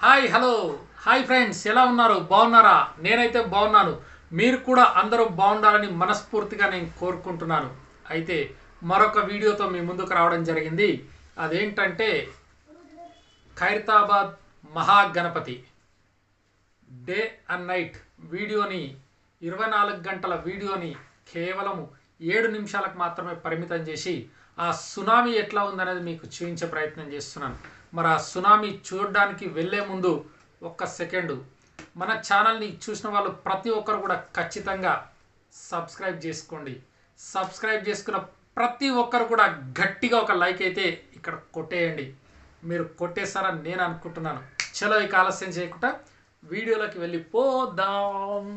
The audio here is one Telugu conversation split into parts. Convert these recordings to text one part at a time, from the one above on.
హాయ్ హలో హాయ్ ఫ్రెండ్స్, ఎలా ఉన్నారు? బాగున్నారా? నేనైతే బాగున్నాను. మీరు కూడా అందరూ బాగుండాలని మనస్ఫూర్తిగా నేను కోరుకుంటున్నాను. అయితే మరొక వీడియోతో మీ ముందుకు రావడం జరిగింది. అదేంటంటే Khairatabad Mahaganapati day and night వీడియోని, 24 గంటల వీడియోని కేవలం 7 నిమిషాలకు మాత్రమే పరిమితం చేసి ఆ సునామీ ఎట్లా ఉందనేది మీకు చూపించే ప్రయత్నం చేస్తున్నాను. మరి ఆ సునామీ చూడడానికి వెళ్ళే ముందు ఒక్క సెకండు మన ఛానల్ని చూసిన వాళ్ళు ప్రతి ఒక్కరు కూడా ఖచ్చితంగా సబ్స్క్రైబ్ చేసుకోండి. సబ్స్క్రైబ్ చేసుకున్న ప్రతి ఒక్కరు కూడా గట్టిగా ఒక లైక్ అయితే ఇక్కడ కొట్టేయండి. మీరు కొట్టేస్తారని నేను అనుకుంటున్నాను. చలో ఇక ఆలస్యం చేయకుండా వీడియోలోకి వెళ్ళిపోదాం.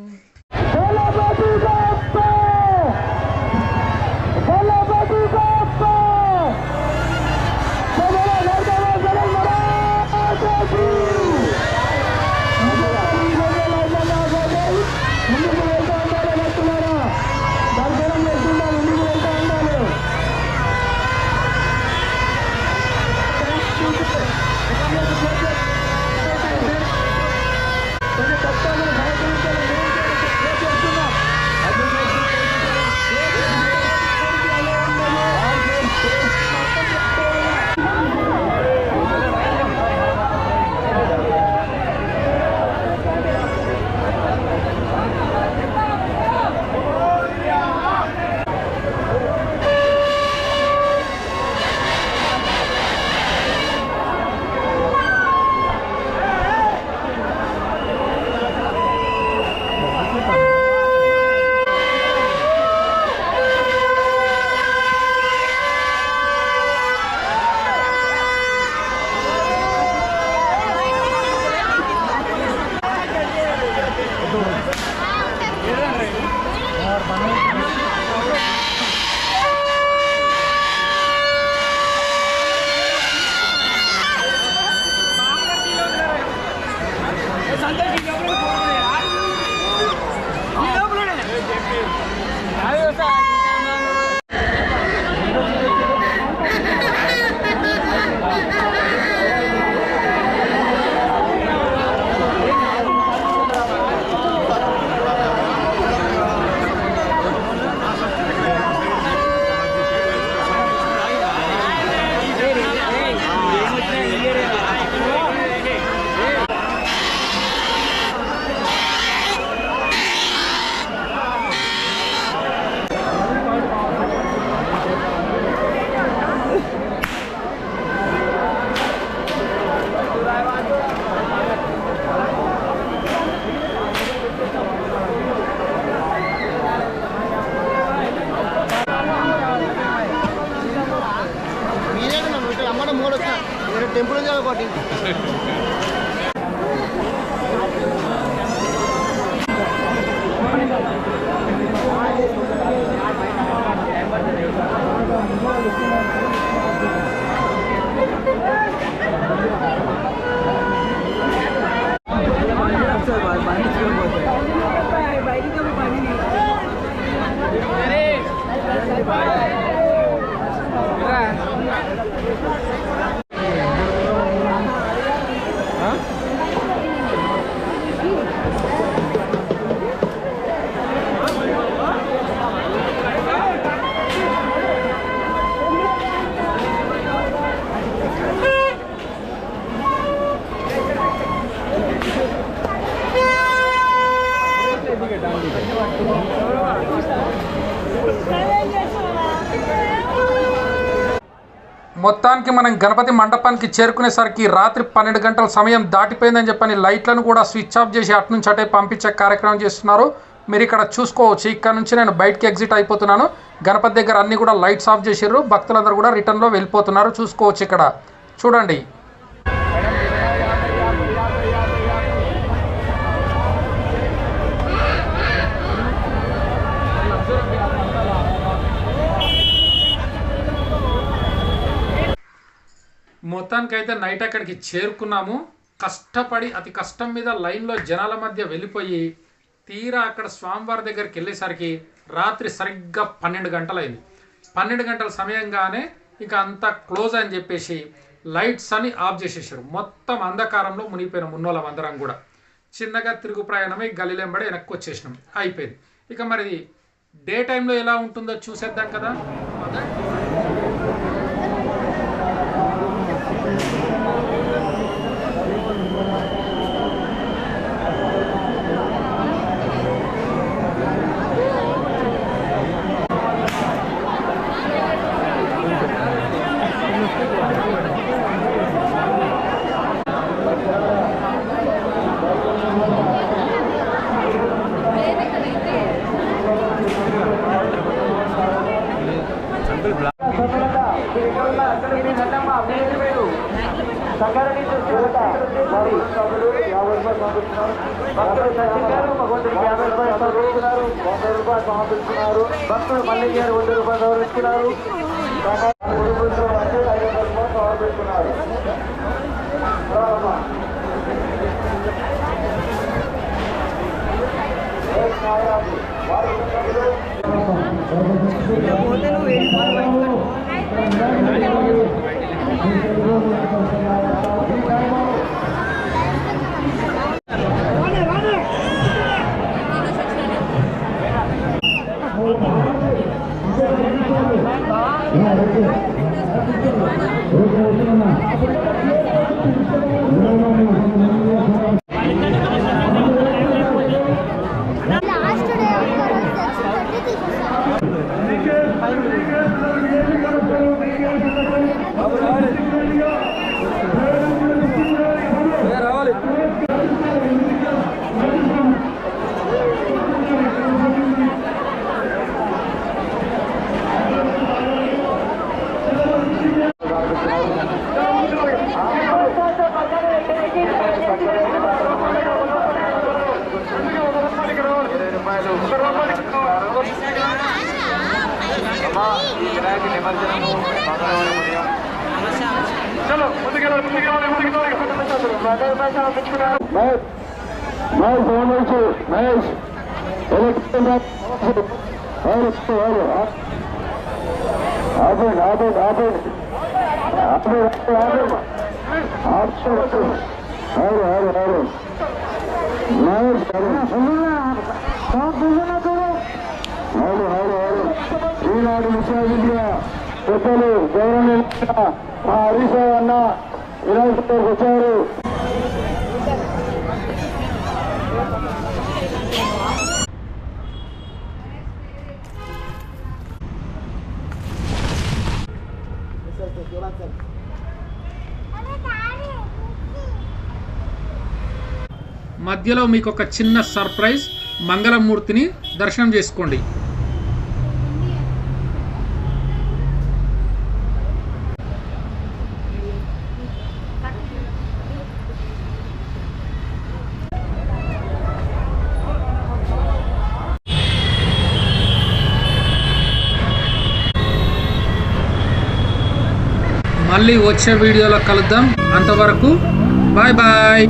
టెంపుల్ ఒకటి మొత్తానికి మనం గణపతి మండపానికి చేరుకునేసరికి రాత్రి 12 గంటల సమయం దాటిపోయిందని చెప్పని లైట్లను కూడా స్విచ్ ఆఫ్ చేసి అటు నుంచి అటే పంపించే కార్యక్రమం చేస్తున్నారు. మీరు ఇక్కడ చూసుకోవచ్చు. ఇక్కడ నుంచి నేను బయటకి ఎగ్జిట్ అయిపోతున్నాను. గణపతి దగ్గర అన్ని కూడా లైట్స్ ఆఫ్ చేసారు. భక్తులందరూ కూడా రిటర్న్లో వెళ్ళిపోతున్నారు. చూసుకోవచ్చు ఇక్కడ చూడండి. మొత్తానికైతే నైట్ అక్కడికి చేరుకున్నాము. కష్టపడి అతి కష్టం మీద లైన్లో జనాల మధ్య వెళ్ళిపోయి తీరా అక్కడ స్వామివారి దగ్గరికి వెళ్ళేసరికి రాత్రి సరిగ్గా 12 గంటలైంది. 12 గంటల సమయంగానే ఇక అంతా క్లోజ్ అని చెప్పేసి లైట్స్ అని ఆఫ్ చేసేసారు. మొత్తం అంధకారంలో మునిగిపోయిన మున్నోళ్ళం అందరం కూడా. చిన్నగా తిరుగు ప్రయాణమై గలీలెంబడి వెనక్కి వచ్చేసినాం, అయిపోయింది. ఇక మరి డే టైంలో ఎలా ఉంటుందో చూసేద్దాం కదా. భక్తులు మళ్ళీ 100 రూపాయలు గౌరవిస్తున్నారు. ఈనాడు విశ్వవిద్య పెద్దలు గౌరవ హరీష్ అన్న వినాయకుడికి వచ్చారు. మధ్యలో మీకు ఒక చిన్న సర్ప్రైజ్, మంగళమూర్తిని దర్శనం చేసుకోండి. మళ్ళీ వచ్చే వీడియోలో కలుద్దాం. అంతవరకు బాయ్ బాయ్.